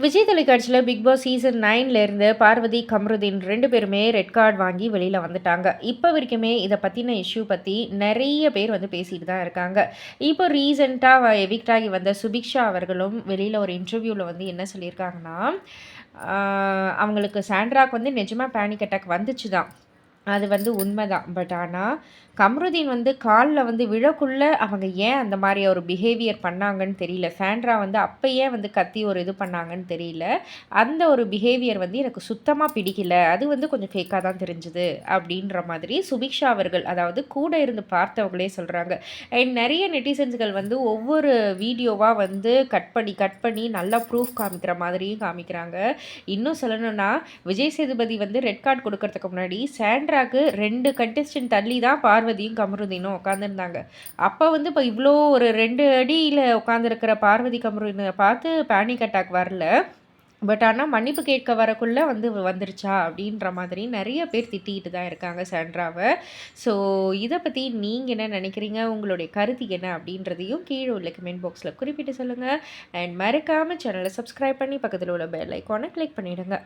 விஜய் தொலைக்காட்சியில் Bigg Boss season 9லேருந்து பார்வதி, கம்ருதீன் 2 பேருமே ரெட் கார்டு வாங்கி வெளியில் வந்துட்டாங்க. இப்போ வரைக்குமே இதை பற்றின இஷ்யூ பற்றி நிறைய பேர் வந்து பேசிட்டு தான் இருக்காங்க. இப்போ ரீசெண்டாக எவிக்ட் ஆகி வந்த சுபிக்ஷா அவர்களும் வெளியில் ஒரு இன்டர்வியூவில் வந்து என்ன சொல்லியிருக்காங்கன்னா, அவங்களுக்கு சாண்ட்ராக்கு வந்து நிஜமாக பேனிக் அட்டாக் வந்துச்சு தான். அது வந்து உண்மைதான். பட் ஆனால் கம்ருதீன் வந்து காலில் வந்து விழக்குள்ள அவங்க ஏன் அந்த மாதிரி ஒரு பிஹேவியர் பண்ணாங்கன்னு தெரியல. சாண்ட்ரா வந்து அப்போ ஏன் வந்து கத்தி ஒரு இது பண்ணாங்கன்னு தெரியல. அந்த ஒரு பிஹேவியர் வந்து எனக்கு சுத்தமாக பிடிக்கல. அது வந்து கொஞ்சம் ஃபேக்காக தான் தெரிஞ்சுது அப்படின்ற மாதிரி சுபிக்ஷா அவர்கள், அதாவது கூட இருந்து பார்த்தவங்களே சொல்கிறாங்க. அண்ட் நிறைய நெட்டிசன்ஸ்கள் வந்து ஒவ்வொரு வீடியோவாக வந்து கட் பண்ணி நல்லா ப்ரூஃப் காமிக்கிற மாதிரியும் காமிக்கிறாங்க. இன்னும் சொல்லணும்னா விஜய் சேதுபதி வந்து ரெட் கார்டு கொடுக்கறதுக்கு முன்னாடி சாண்ட்ராக்கு 2 கண்டெஸ்டன்ட் தள்ளி தான் பார்வதியும் கமருதீனும் உட்காந்துருந்தாங்க. அப்போ வந்து இப்போ இவ்வளோ ஒரு 2 அடியில் உட்காந்துருக்கிற பார்வதி கமருதீனை பார்த்து பேனிக் அட்டாக் வரல. பட் ஆனால் மன்னிப்பு கேட்க வரக்குள்ளே வந்து வந்துருச்சா அப்படின்ற மாதிரி நிறைய பேர் திட்டிகிட்டு தான் இருக்காங்க சாண்ட்ராவை. ஸோ இதை பற்றி நீங்கள் என்ன நினைக்கிறீங்க, உங்களுடைய கருத்து என்ன அப்படின்றதையும் கீழே உள்ள கமெண்ட் பாக்ஸில் குறிப்பிட்டு சொல்லுங்கள். அண்ட் மறக்காமல் சேனலை சப்ஸ்கிரைப் பண்ணி பக்கத்தில் உள்ள பெல் ஐக்கானை கிளிக் பண்ணிவிடுங்க.